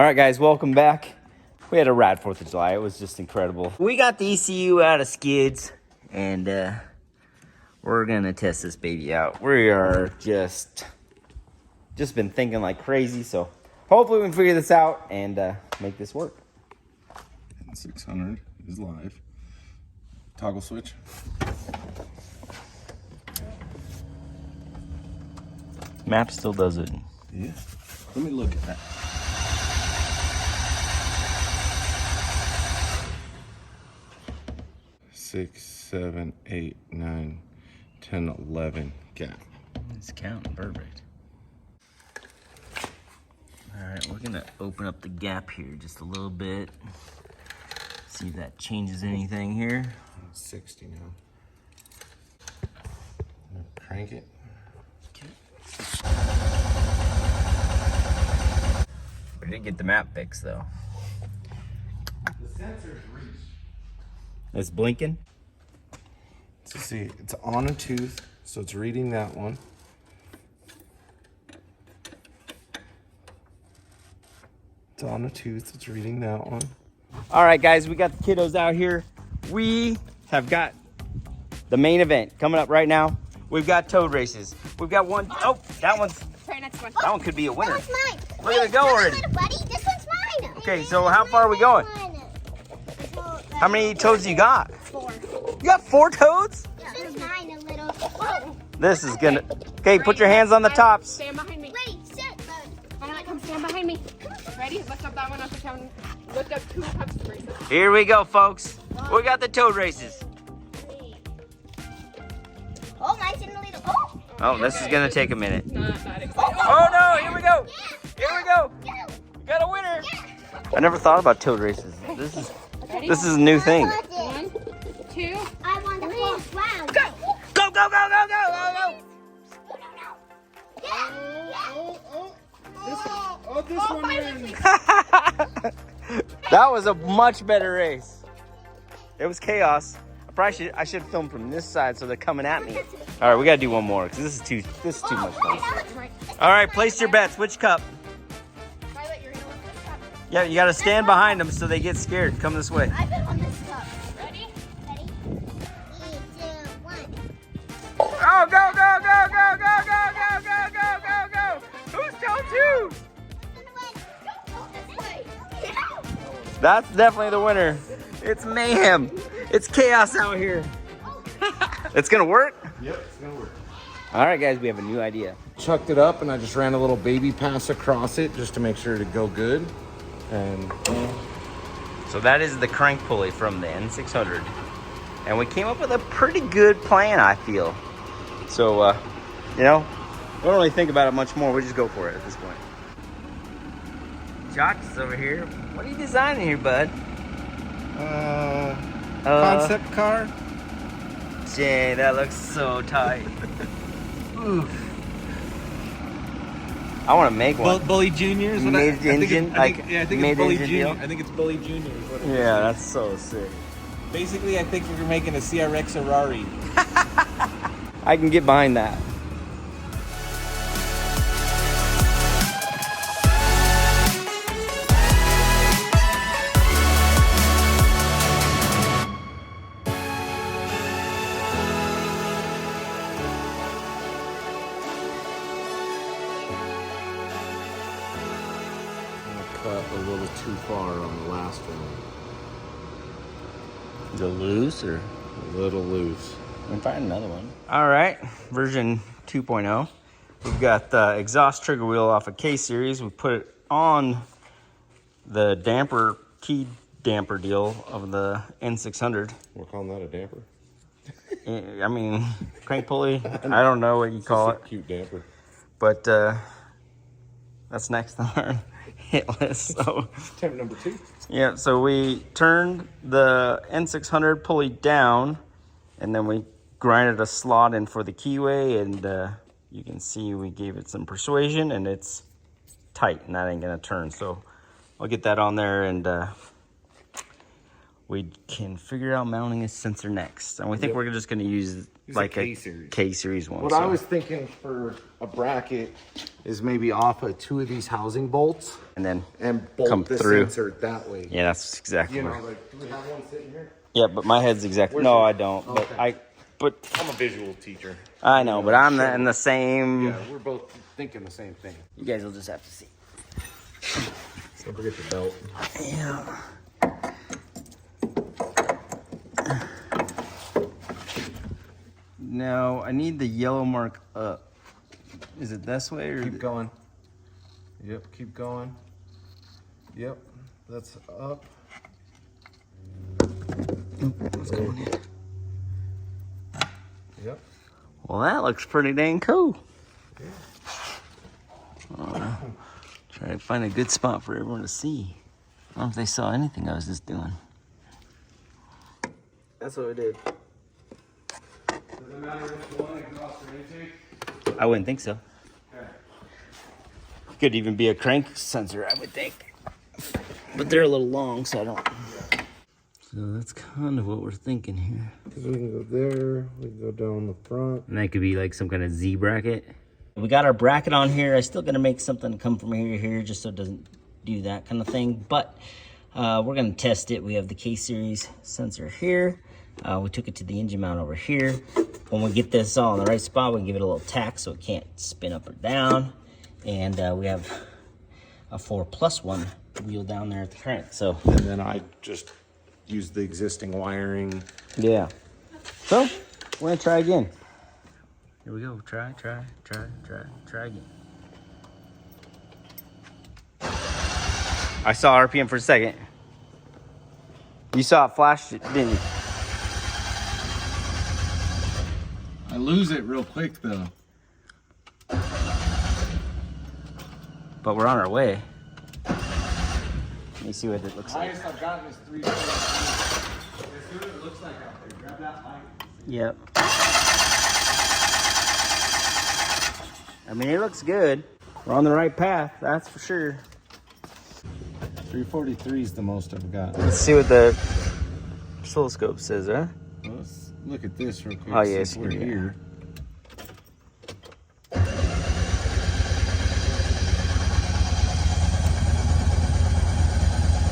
All right, guys, welcome back. We had a rad 4th of July. It was just incredible. We got the ECU out of skids, and we're gonna test this baby out. We are just been thinking like crazy, so hopefully we can figure this out and make this work. N-600 is live. Toggle switch. Map still does it. Yeah. Let me look at that. 6, 7, 8, 9, 10, 11 gap. It's counting perfect. All right, we're gonna open up the gap here just a little bit. See if that changes anything here. 60 now. Crank it. Okay. We did get the map fixed though. The sensor's reached. It's blinking. So see, it's on a tooth, so it's reading that one. It's on a tooth, it's reading that one. All right, guys, we got the kiddos out here. We have got the main event coming up right now. We've got toad races. We've got one. Oh, that one's. Try next one. That one could be a winner. That one's mine. Look at it go already. Buddy, this one's mine. Okay, so how far are we going? How many toads you got? 4. You got 4 toads? This is mine a little. Whoa. This is gonna. Okay, put your hands on the tops. Stand behind me. Wait, sit. Come stand behind me. Ready? Lift up that one off the counter. Lift up 2 cups of races. Here we go, folks. We got the toad races. Oh, mine's in the little. Oh. Oh, this is gonna take a minute. Not that exciting. Oh no! Here we go. Here we go. We got a winner. I never thought about toad races. This is a new thing. 1, 2. I won the first round. Go. Go, go, go, go, go, go, go. This one wins. That was a much better race. It was chaos. I should film from this side so they're coming at me. All right, we gotta do one more because this is too much fun. All right, place your bets. Which cup? Violet, you're gonna lift this cup. Yeah, you gotta stand behind them so they get scared. Come this way. I bet on this cup. Ready? 3, 2, 1. Oh, go, go, go, go, go, go, go, go, go, go, go. Who's told you? That's definitely the winner. It's mayhem. It's chaos out here. It's gonna work? Yep, it's gonna work. All right, guys, we have a new idea. Chucked it up and I just ran a little baby pass across it just to make sure to go good. And So that is the crank pulley from the N-600. And we came up with a pretty good plan, I feel. So, you know, we don't really think about it much more. We just go for it at this point. Josh is over here. What are you designing here, bud? concept car. Jay, that looks so tight. Oof. I want to make one. Bully Junior is what Mid engine, I think it's Bully mid-engine Junior. deal? I think it's Bully Junior. Is what it Yeah, is. that's so sick. Basically, I think we're making a CRX Ferrari. I can get behind that. Cut a little too far on the last one. Is it loose or? A little loose. We can find another one. All right, version 2.0. We've got the exhaust trigger wheel off a K-series. We put it on the damper, key damper deal of the N-600. We're calling that a damper. I mean, crank pulley. I don't know what you call it, Cute damper. but that's next on our hit list. So. Attempt number 2. Yeah, so we turned the N600 pulley down, and then we grinded a slot in for the keyway, and you can see we gave it some persuasion, and it's tight, and that ain't gonna turn. So I'll get that on there, and we can figure out mounting a sensor next. And we think we're just going to use like a K-series one. What I was thinking for a bracket is maybe off of 2 of these housing bolts. And bolt come the through. sensor that way. Yeah, that's exactly You know, what. like, do we have one sitting here? Yeah, but my head's exactly. No, I don't. Okay. But I'm a visual teacher. I know, but I'm in the same. Yeah, we're both thinking the same thing. You guys will just have to see. Don't forget the belt. Yeah. Now I need the yellow mark up. Is it this way or? Keep going. Yep, keep going. Yep, that's up. What's going in? Yep. Well, that looks pretty dang cool. Yeah. Try to find a good spot for everyone to see. I don't know if they saw anything I was just doing. That's what I did. Does it matter which one exhaust or intake? I wouldn't think so. Okay. Could even be a crank sensor, I would think. But they're a little long, so I don't. So that's kind of what we're thinking here. Because we can go there, we can go down the front. And that could be like some kind of Z bracket. We got our bracket on here. I still gotta make something come from here to here just so it doesn't do that kind of thing. But we're gonna test it. We have the K-series sensor here. We took it to the engine mount over here. When we get this all in the right spot, we can give it a little tack so it can't spin up or down. And we have a 4+1 wheel down there at the crank. So And then I just use the existing wiring. yeah. So we're gonna try again. Here we go. Try again. I saw RPM for a second. You saw it flash, didn't you? I lose it real quick though. But we're on our way. Let me see what it looks like. Highest I've gotten is 3. As good as it looks like out there. Grab that light. Yep. I mean, it looks good. We're on the right path, that's for sure. 343 is the most I've got. Let's see what the oscilloscope says, huh? Well, let's look at this real quick. Oh, yes, since we're yeah. here.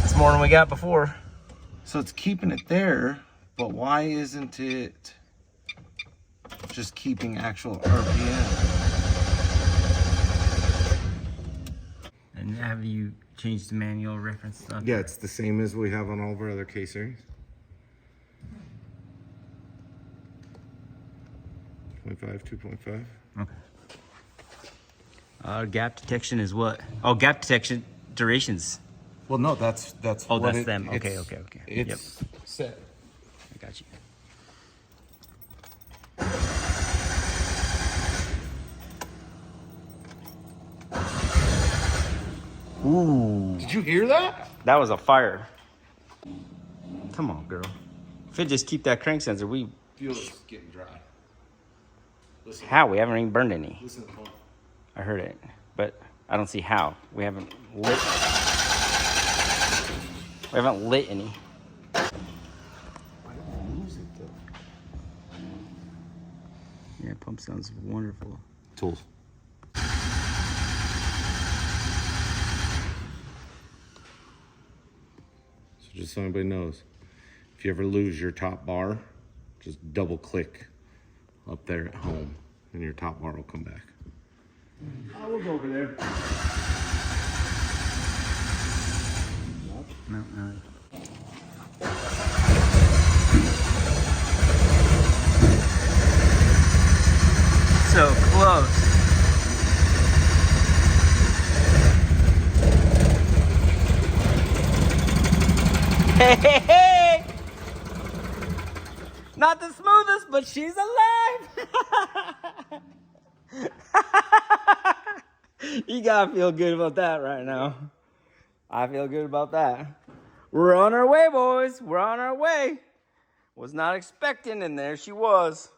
It's more than we got before. So it's keeping it there, but why isn't it just keeping actual RPM? And have you changed the manual reference stuff? Yeah, it's the same as we have on all of our other K-series. 0.5, 2.5. Okay. Gap detection is what? Oh, gap detection durations. Well, no, that's Oh, what that's them. Okay. It's set. I got you. Ooh, Did you hear that? that was a fire. Come on, girl. If it just keep that crank sensor, we Feels getting dry. Listen, how? We haven't even burned any. listen to the phone. I heard it, but I don't see how. We haven't lit. We haven't lit any. Why did I lose it though? Yeah, pump sounds wonderful. Tools. So just so anybody knows, if you ever lose your top bar, just double click up there at home and your top bar will come back. I will go over there. No. So close. Hey! Not the smoothest, but she's alive. You gotta feel good about that right now. I feel good about that. We're on our way, boys. We're on our way. Was not expecting, and there she was.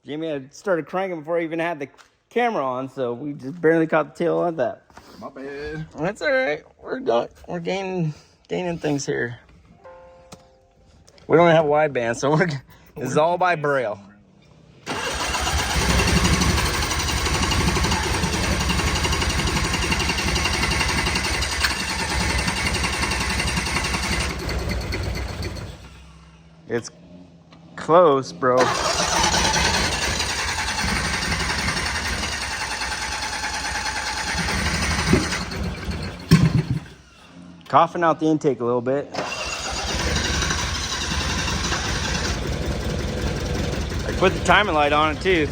Jamie had started cranking before I even had the camera on, so we just barely caught the tail on that. My bad. That's all right. We're gaining things here. We don't have wideband, so this is all by braille. It's close, bro. Coughing out the intake a little bit. I put the timing light on it too.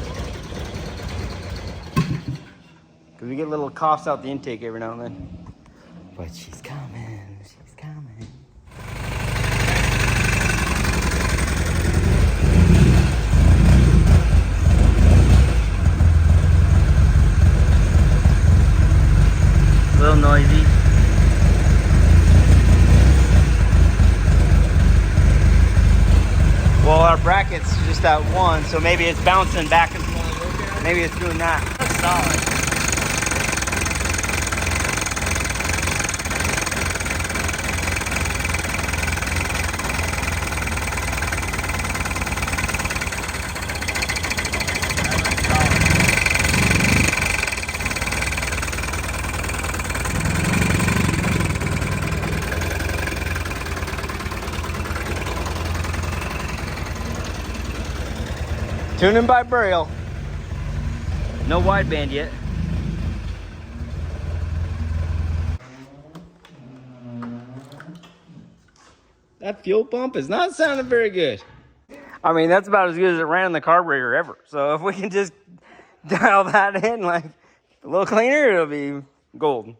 Cause we get little coughs out the intake every now and then. But she's coming, she's coming. A little noisy. Well, our bracket's just at 1, so maybe it's bouncing back and forth. Maybe it's doing that. That's solid. Tuning by braille. No wideband yet. That fuel pump is not sounding very good. I mean, that's about as good as it ran in the carburetor ever. So if we can just dial that in like a little cleaner, it'll be gold.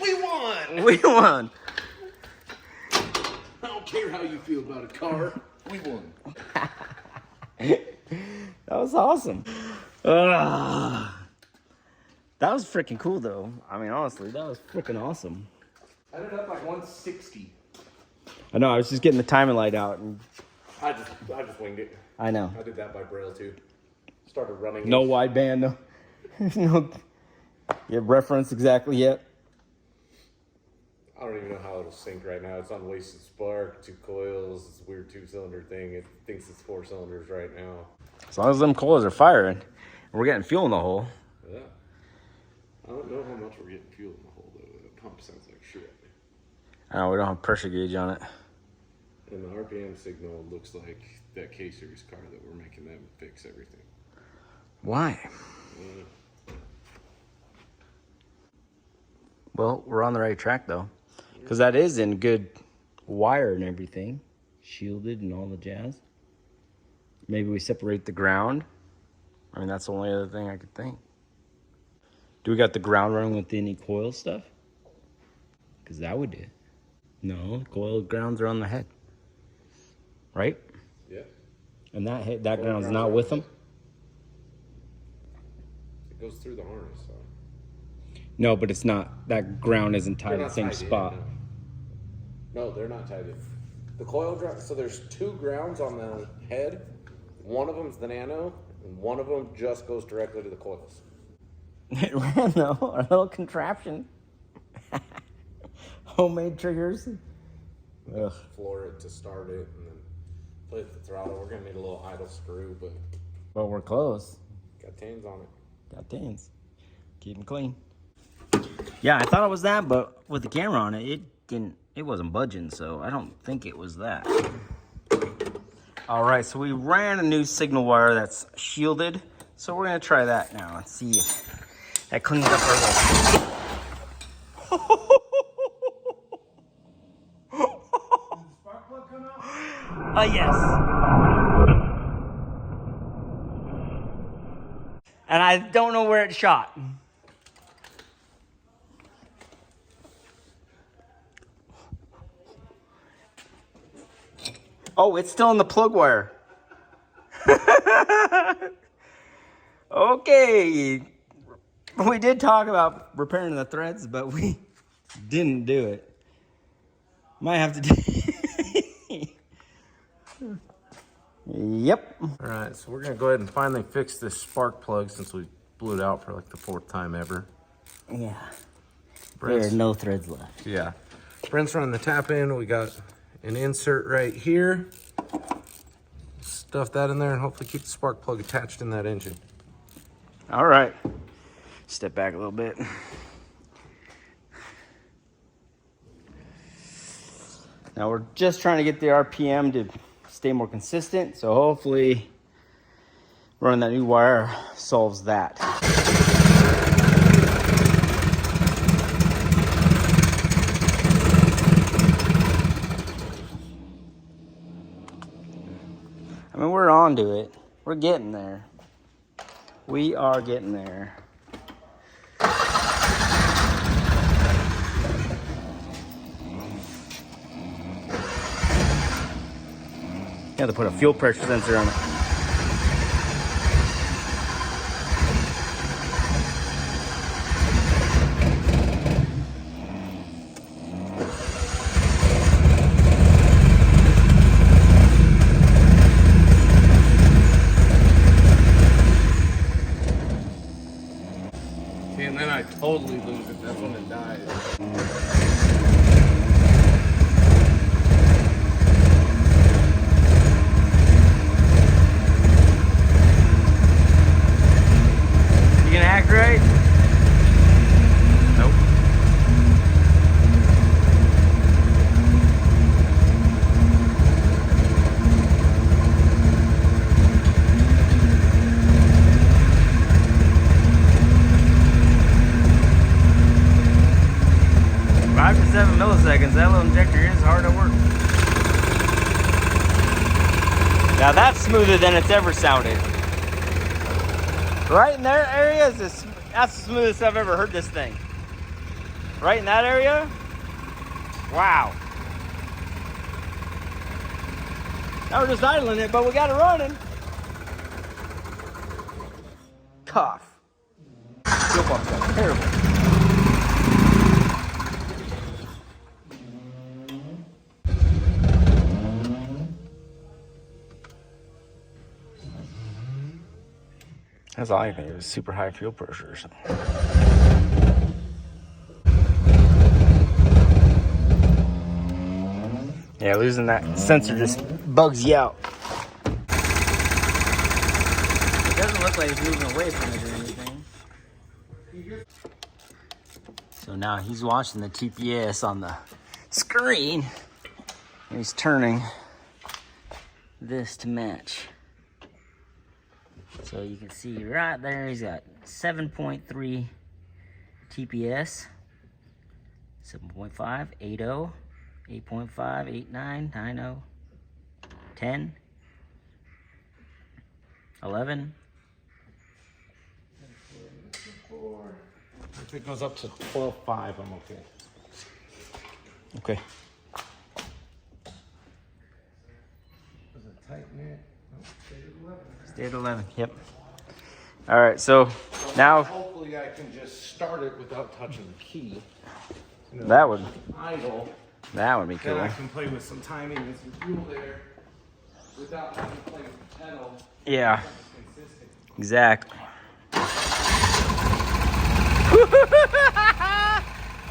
We won! We won. I don't care how you feel about a car. We won. That was awesome. That was freaking cool, though. I mean, honestly, that was freaking awesome. I ended up like 160. I know. I was just getting the timing light out, and I just winged it. I know. I did that by braille too. Started running. No wideband, no. No. You have reference exactly yet. I don't even know how it'll sync right now. It's on wasted spark, 2 coils. It's a weird 2-cylinder thing. It thinks it's 4 cylinders right now. As long as them coils are firing, we're getting fuel in the hole. Yeah. I don't know how much we're getting fuel in the hole though. The pump sounds like shit. I know we don't have pressure gauge on it. And the RPM signal looks like that K-Series car that we're making them fix everything. Why? Well, we're on the right track though, because that is in good wire and everything, shielded and all the jazz. Maybe we separate the ground. I mean, that's the only other thing I could think. Do we got the ground running with any coil stuff? Because that would do it. No, the coil grounds are on the head, right? Yeah. And that ground's not with them. It goes through the harness. So. No, but it's not. That ground isn't tied to the same spot. No, they're not tied in. The coil ground. So there's 2 grounds on the head. One of them's the nano, and one of them just goes directly to the coils. It ran though, our little contraption. Homemade triggers. Ugh. Floor it to start it, and then play with the throttle. We're gonna need a little idle screw, But we're close. got tans on it. Got tins. Keep them clean. Yeah, I thought it was that, but with the camera on it, it wasn't budging, so I don't think it was that. All right, so we ran a new signal wire that's shielded, so we're gonna try that now and see if that cleans up our little. Yes. And I don't know where it shot. Oh, it's still in the plug wire. Okay. We did talk about repairing the threads, but we didn't do it. Might have to do. Yep. All right, so we're gonna go ahead and finally fix this spark plug since we blew it out for like the 4th time ever. Yeah. There Brent's, are no threads left. yeah. Brent's running the tap in. We got an insert right here. Stuff that in there and hopefully keep the spark plug attached in that engine. All right. Step back a little bit. Now we're just trying to get the RPM to stay more consistent, so hopefully running that new wire solves that. I mean, we're on to it. We're getting there. We are getting there. You have to put a fuel pressure sensor on it. See, and then I totally lose it. That's when it dies. You gonna act right? Nope. Five to 7 milliseconds. That little injector is hard to work. Now that's smoother than it's ever sounded. Right in their area is that's the smoothest I've ever heard this thing. Right in that area? Wow. Now we're just idling it, but we got it running. Cough. Fuel pumps are terrible. That's all I think. It was super high fuel pressure or something. Yeah, losing that sensor just bugs you out. It doesn't look like it's moving away from it or anything. So now he's watching the TPS on the screen. And he's turning this to match. So you can see right there, he's got 7.3 TPS, 7.5, 8.0, 8.5, 8.9, 9.0, 10, 11. If it goes up to 12.5, I'm okay. Okay. Does it tighten it? Nope, stay at 11. Stay at 11, yep. All right, so now Hopefully I can just start it without touching the key. You know, that would idle. be Then cool. I can play with some timing and some fuel there without having to play with the pedal. Yeah, Consistent. exactly.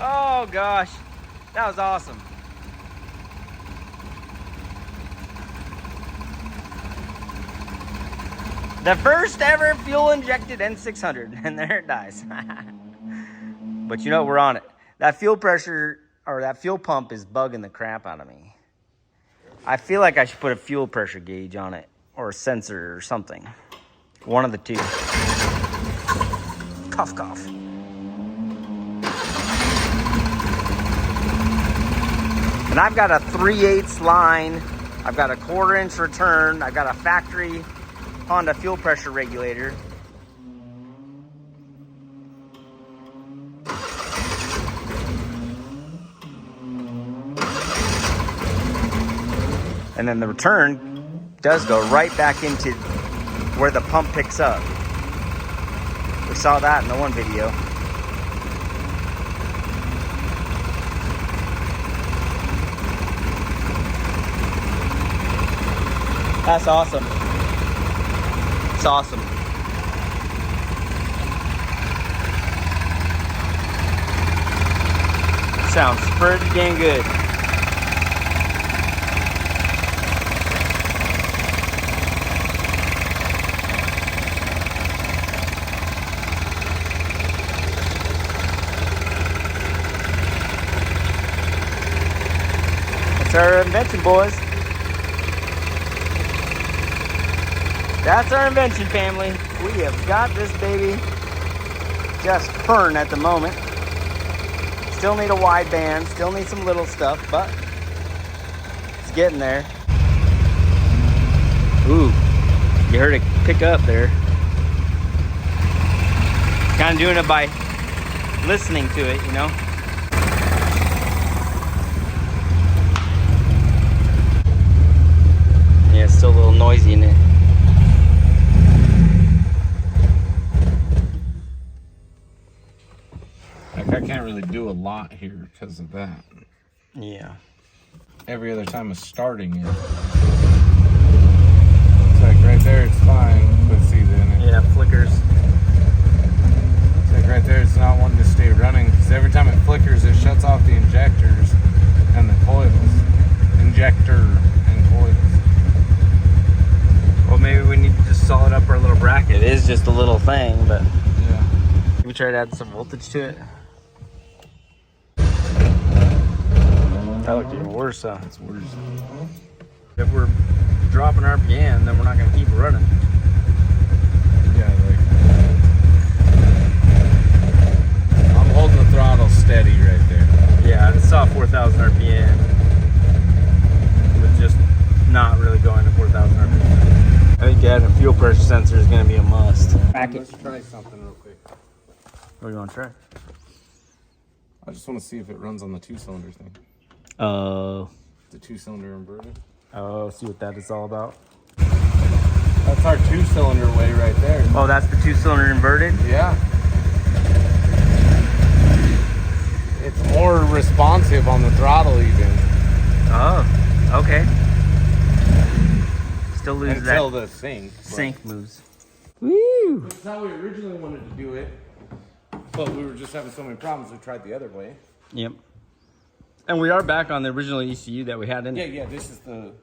Oh gosh, that was awesome. The first ever fuel injected N-600, and there it dies. But you know, we're on it. That fuel pressure, or that fuel pump is bugging the crap out of me. I feel like I should put a fuel pressure gauge on it, or a sensor or something. One of the two. Cough, cough. And I've got a 3/8 line. I've got a 1/4 inch return. I've got a factory Honda fuel pressure regulator. And then the return does go right back into where the pump picks up. We saw that in the one video. That's awesome. It's awesome. Sounds pretty dang good. That's our invention, boys. That's our invention, family. We have got this baby just fern at the moment. Still need a wideband, still need some little stuff, but it's getting there. Ooh, you heard it pick up there. Kind of doing it by listening to it, you know? Yeah, it's still a little noisy in it. Like, I can't really do a lot here because of that. Yeah. Every other time I'm starting it. It's like right there, it's fine. But see, then it, Yeah, flickers. it's like right there, it's not wanting to stay running because every time it flickers, it shuts off the injectors and the coils. Injector and coils. Well, maybe we need to just solid up our little bracket. It is just a little thing, but Yeah. we try to add some voltage to it. That looked even worse, huh? It's worse. If we're dropping RPM, then we're not gonna keep it running. Yeah, like I'm holding the throttle steady right there. Yeah, it's saw 4,000 RPM. With just not really going to 4,000 RPM. I think adding a fuel pressure sensor is gonna be a must. Let's try something real quick. What are you gonna try? I just want to see if it runs on the 2-cylinder thing. Oh, The 2-cylinder inverter. see what that is all about. That's our 2-cylinder way right there. Oh, that's the 2-cylinder inverted? Yeah. It's more responsive on the throttle even. Oh, okay. Still loses Until that the sync. sync moves. Woo! That's how we originally wanted to do it. But we were just having so many problems, we tried the other way. Yep. And we are back on the original ECU that we had in. Yeah, this is the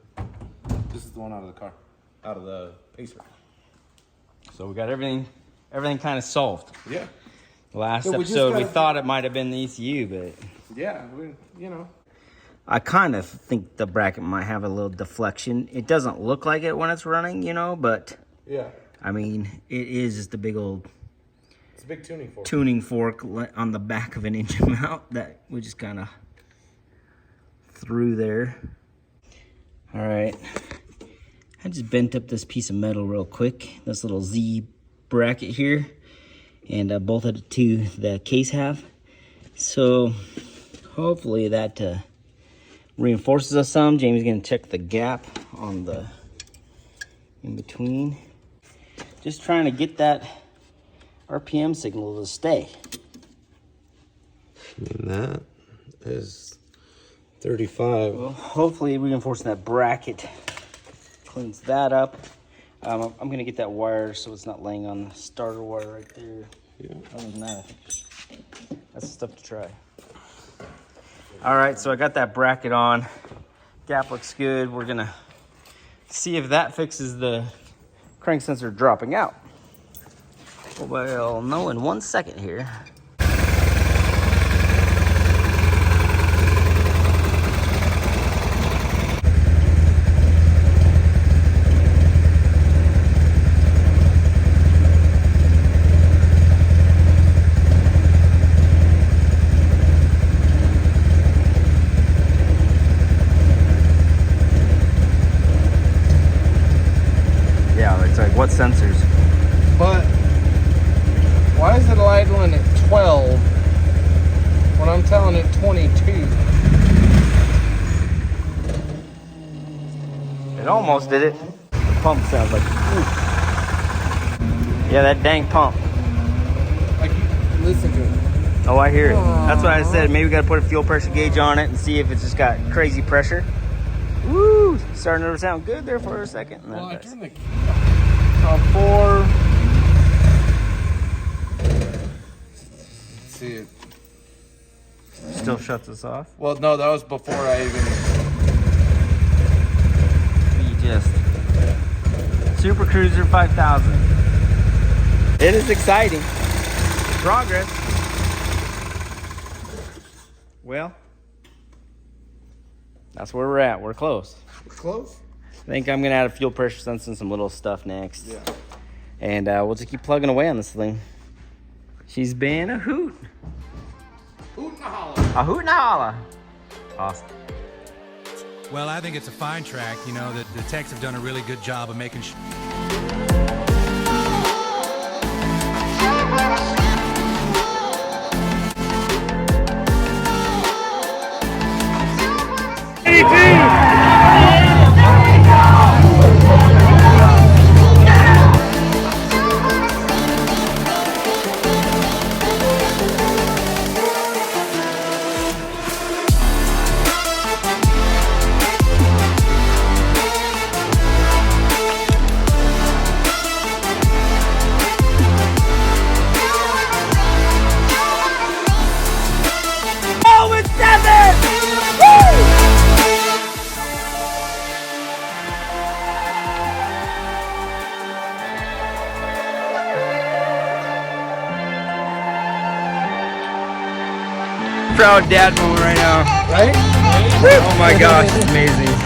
one out of the car. Out of the Pacer. So we got everything kind of solved. Yeah. Last So we just episode, we gotta- thought it might have been the ECU, but Yeah, you know. I kind of think the bracket might have a little deflection. It doesn't look like it when it's running, you know, but Yeah. I mean, it is just a big old It's a big tuning fork. tuning fork on the back of an engine mount that we just kind of threw there. All right. I just bent up this piece of metal real quick. This little Z bracket here. And both of the two the case have. So hopefully that reinforces us some. Jamie's gonna check the gap on the in between. Just trying to get that RPM signal to stay. And that is 35. Well, hopefully reinforcing that bracket cleans that up. I'm gonna get that wire so it's not laying on the starter wire right there. Yeah. Other than that, I think that's the stuff to try. All right, so I got that bracket on. Gap looks good. We're gonna see if that fixes the crank sensor dropping out. Well, no, in 1 second here. Yeah, it's like, what sensors? But why is it idling at 12 when I'm telling it 22? It almost did it. The pump sounds like, oof. Yeah, that dang pump. Like, listen to it. Oh, I hear it. That's what I said. Maybe we gotta put a fuel pressure gauge on it and see if it's just got crazy pressure. Woo! Starting to sound good there for a second. Well, I That's- turned the 4. Let's see it. Still shuts us off. Well, no, that was before I even. We just Super Cruiser 5000. It is exciting. Progress. Well, that's where we're at. We're close. Close? I think I'm gonna add a fuel pressure sensor and some little stuff next. Yeah. And we'll just keep plugging away on this thing. She's been a hoot. Hoot and a holler. A hoot and a holler. Awesome. Well, I think it's a fine track. You know, the techs have done a really good job of making sure. Proud dad moment right now. Right? Oh my gosh, it's amazing.